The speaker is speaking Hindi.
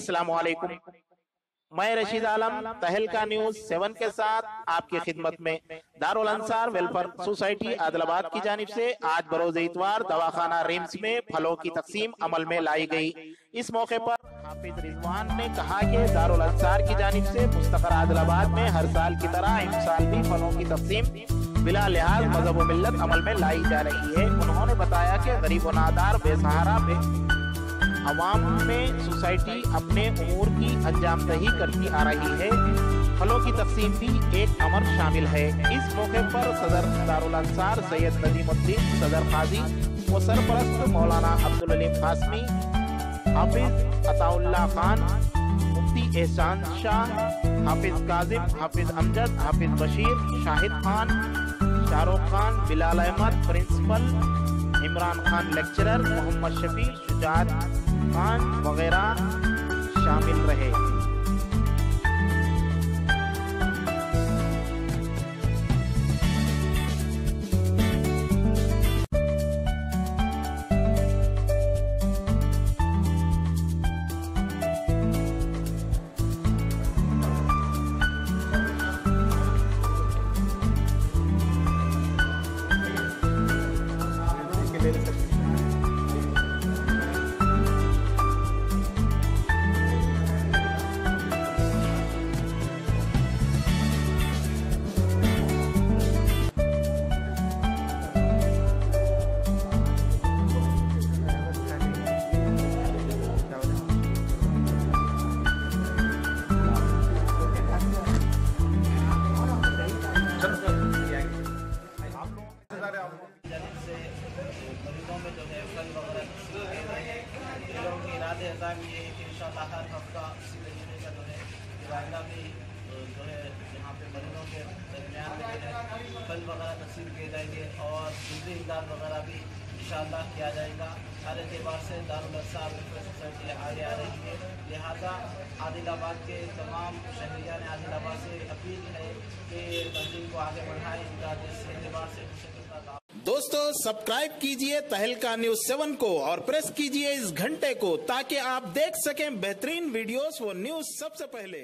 अस्सलाम वालेकुम। मैं रशीद आलम तहलका न्यूज 7 के साथ आपकी खिदमत में दारुल अंसार वेलफेयर सोसाइटी आदिलाबाद की जानिब से आज बरोज इतवार दवाखाना रिम्स में फलों की तकसीम अमल में लाई गई। इस मौके पर हाफिज रिजवान ने कहा कि दारुल अंसार की जानिब से मुस्तकर आदिलाबाद में हर साल की तरह इस साल भी फलों की तकसीम बिला लिहाज मजहब व मिल्लत अमल में लाई जा रही है। उन्होंने बताया कि गरीब व नादार बेसहारा अवाम में सोसाइटी अपने उमूर की अंजामदही करती आ रही है। फलों की तकसीम भी एक अमर शामिल है। इस मौके पर सदर दारुल अंसार सैयद नदीमुद्दीन, सदर काजी व सरपरस्त मौलाना अब्दुल अलीम कासमी, हाफिज अताउल्लाह खान, मुफ्ती एहसान शाह, हाफिज काजिम, हाफिज अमजद, हाफिज बशीर, शाहिद खान, शाहरुख खान, बिलाल अहमद प्रिंसिपल, इमरान खान लेक्चरर, मोहम्मद शफी, शुजात खान वगैरह शामिल रहे। मरीजों में जो है फल वगैरह लोगों के इरादे अज़ाम ये है कि इंशाअल्लाह हर हफ्ता इसी तरीके का जो है इरादा भी जो है यहाँ पे मरीजों के दरमियान में जो है फल वगैरह तकसीम किए जाएंगे और दूसरी इमदाद वगैरह भी इंशाअल्लाह किया जाएगा। हर एतबार से दारुल अंसार वेलफेयर सोसाइटी आगे आ रही है। लिहाजा आदिलाबाद के तमाम शहरियान आदिलाबाद से अपील है कि तंजीम को आगे बढ़ाएं। इनका इस एतबार से दोस्तों सब्सक्राइब कीजिए तहलका न्यूज 7 को और प्रेस कीजिए इस घंटे को ताकि आप देख सकें बेहतरीन वीडियोस व न्यूज सबसे पहले।